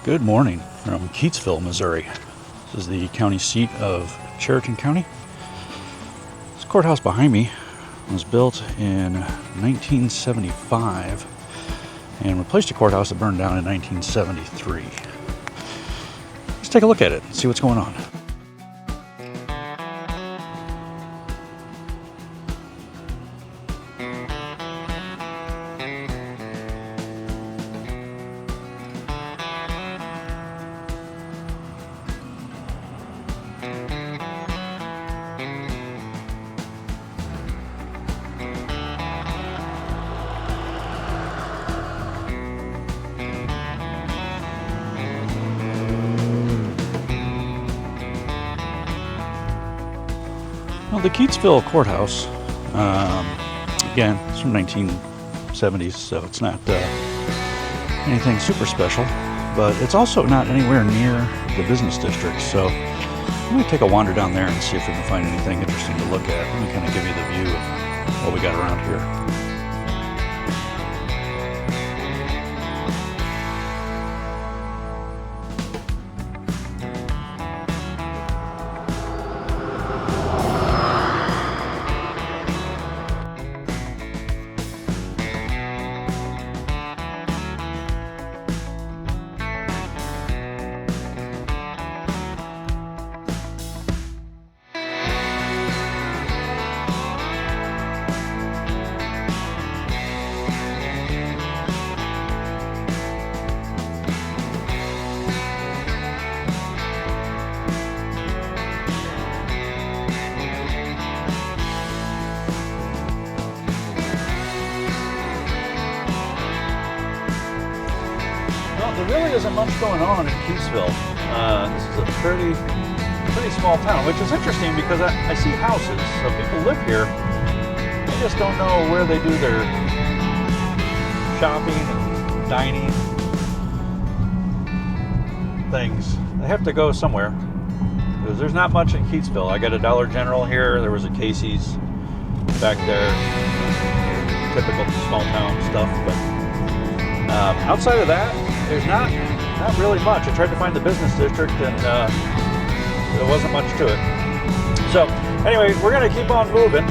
Good morning from Keytesville, Missouri. This is the county seat of Chariton County. This courthouse behind me was built in 1975 and replaced a courthouse that burned down in 1973. Let's take a look at it and see what's going on. Well, the Keytesville Courthouse, again, it's from 1970s, so it's not anything super special, but it's also not anywhere near the business district, so let me take a wander down there and see if we can find anything interesting to look at. Let me kind of give you the view of what we got around here. There really isn't much going on in Keytesville. This is a pretty small town, which is interesting because I see houses, so people live here. I just don't know where they do their shopping and dining things. They have to go somewhere because there's not much in Keytesville. I got a Dollar General here. There was a Casey's back there. Typical small town stuff, but outside of that, there's not really much. I tried to find the business district and there wasn't much to it. So anyway, we're going to keep on moving.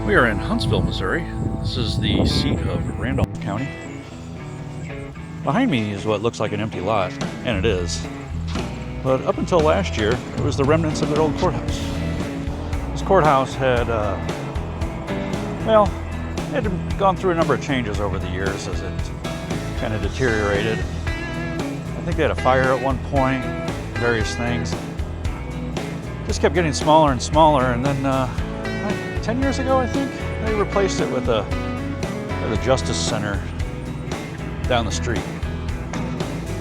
We are in Huntsville, Missouri. This is the seat of Randolph County. Behind me is what looks like an empty lot, and it is. But up until last year, it was the remnants of their old courthouse. This courthouse had, it had gone through a number of changes over the years as it kind of deteriorated. I think they had a fire at one point, various things. Just kept getting smaller and smaller, and then 10 years ago, I think, they replaced it with the Justice Center down the street.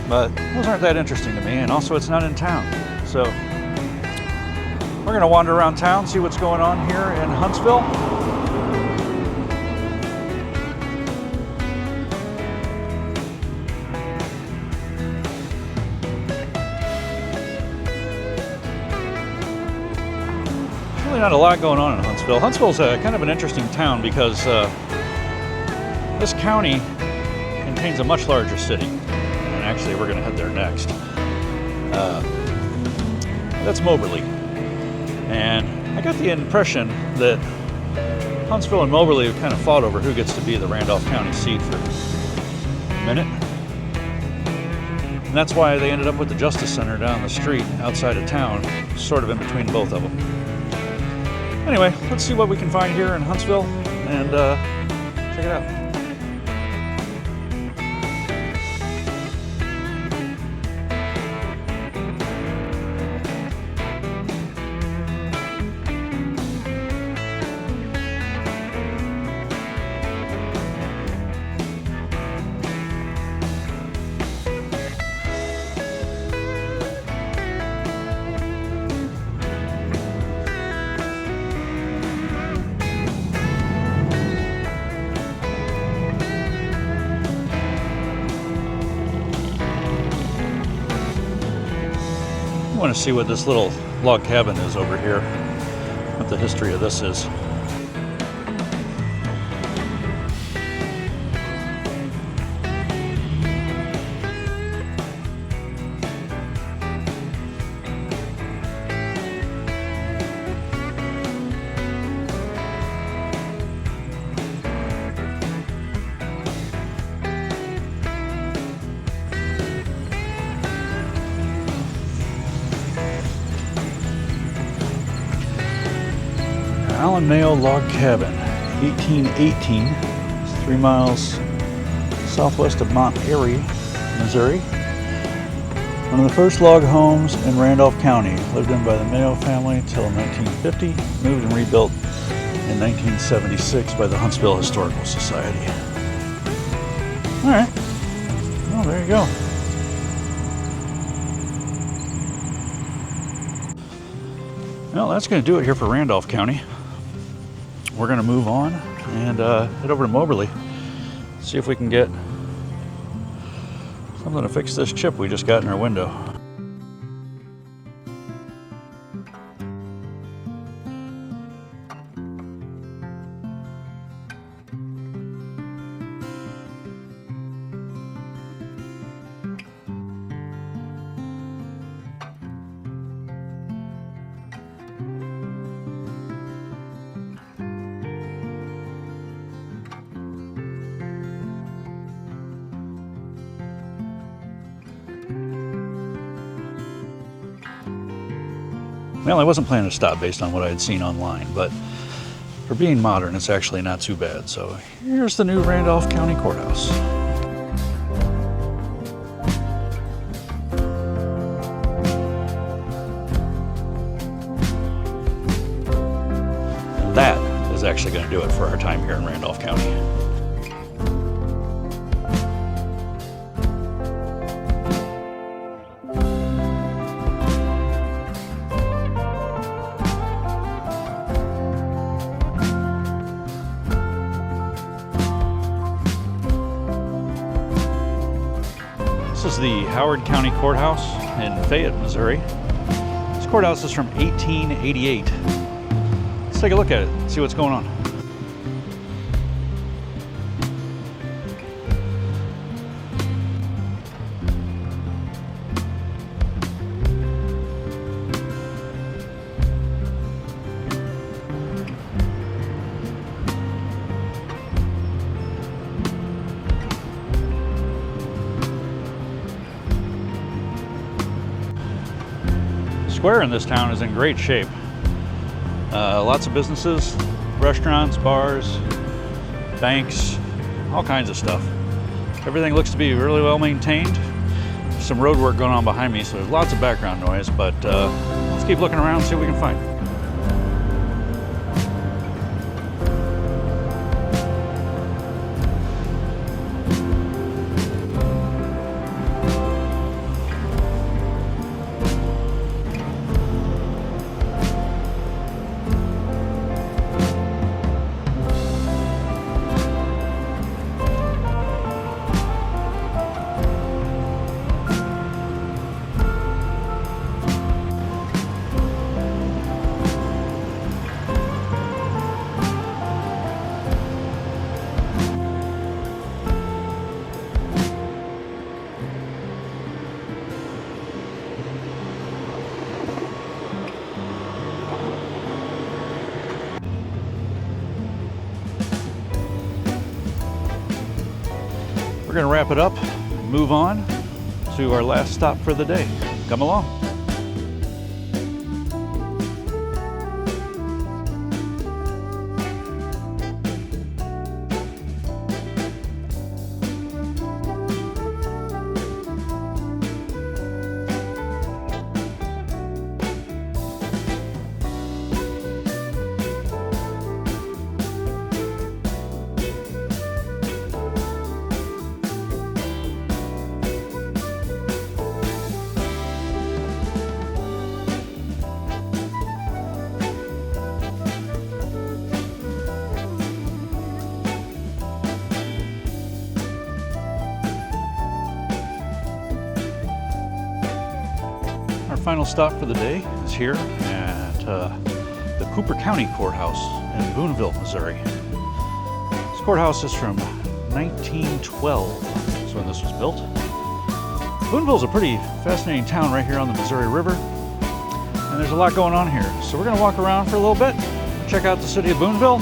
But those aren't that interesting to me, and also it's not in town. So we're going to wander around town, see what's going on here in Huntsville. Not a lot going on in Huntsville. Huntsville's kind of an interesting town because this county contains a much larger city, and actually we're going to head there next. That's Moberly, and I got the impression that Huntsville and Moberly have kind of fought over who gets to be the Randolph County seat for a minute, and that's why they ended up with the Justice Center down the street outside of town, sort of in between both of them. Anyway, let's see what we can find here in Huntsville and check it out. want to see what this little log cabin is over here, what the history of this is. Allen Mayo Log Cabin, 1818. It's 3 miles southwest of Mount Airy, Missouri. One of the first log homes in Randolph County, lived in by the Mayo family until 1950, moved and rebuilt in 1976 by the Huntsville Historical Society. All right, well, there you go. Well, that's going to do it here for Randolph County. We're going to move on and head over to Moberly, see if we can get something to fix this chip we just got in our window. Well, I wasn't planning to stop based on what I had seen online, but for being modern, it's actually not too bad. So here's the new Randolph County Courthouse. And that is actually going to do it for our time here in Randolph County. This is the Howard County Courthouse in Fayette, Missouri. This courthouse is from 1888. Let's take a look at it, see what's going on. The square in this town is in great shape. Lots of businesses, restaurants, bars, banks, all kinds of stuff. Everything looks to be really well maintained. There's some road work going on behind me, so there's lots of background noise, but let's keep looking around and see what we can find. We're going to wrap it up and move on to our last stop for the day. Come along. final stop for the day is here at the Cooper County Courthouse in Booneville, Missouri. This courthouse is from 1912, that's when this was built. Booneville is a pretty fascinating town right here on the Missouri River, and there's a lot going on here. So we're going to walk around for a little bit, check out the city of Booneville.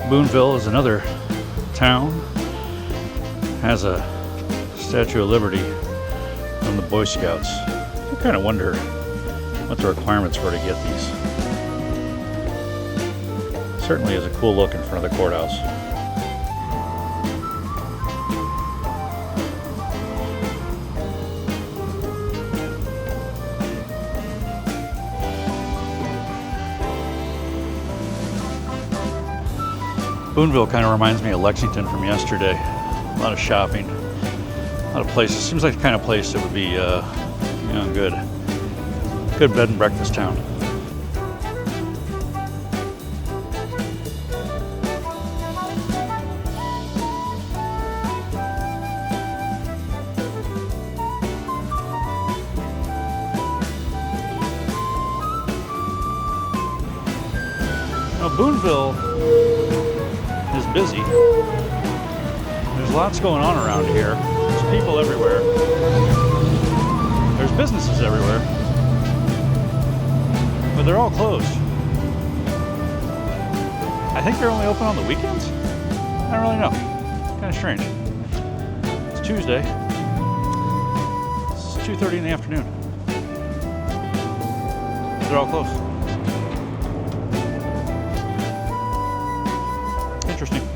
Booneville is another town, has a Statue of Liberty from the Boy Scouts. I kind of wonder what the requirements were to get these. Certainly is a cool look in front of the courthouse. Booneville kind of reminds me of Lexington from yesterday. A lot of shopping, a lot of places. Seems like the kind of place that would be, good bed and breakfast town. Now, Booneville is busy. There's lots going on around here. There's people everywhere. There's businesses everywhere. But they're all closed. I think they're only open on the weekends? I don't really know. Kind of strange. It's Tuesday. It's 2:30 in the afternoon. They're all closed. Interesting.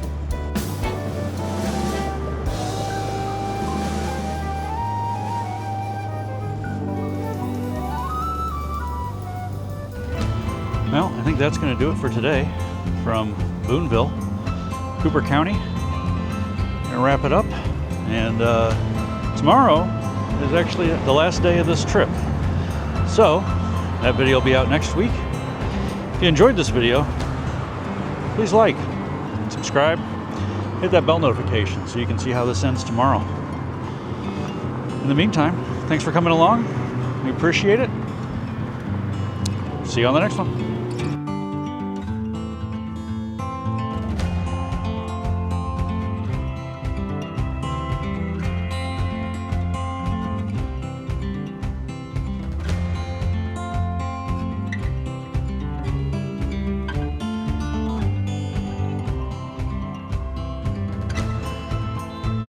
Well, I think that's going to do it for today from Booneville, Cooper County. Going to wrap it up, and tomorrow is actually the last day of this trip. So that video will be out next week. If you enjoyed this video, please like, subscribe, hit that bell notification so you can see how this ends tomorrow. In the meantime, thanks for coming along. We appreciate it. See you on the next one.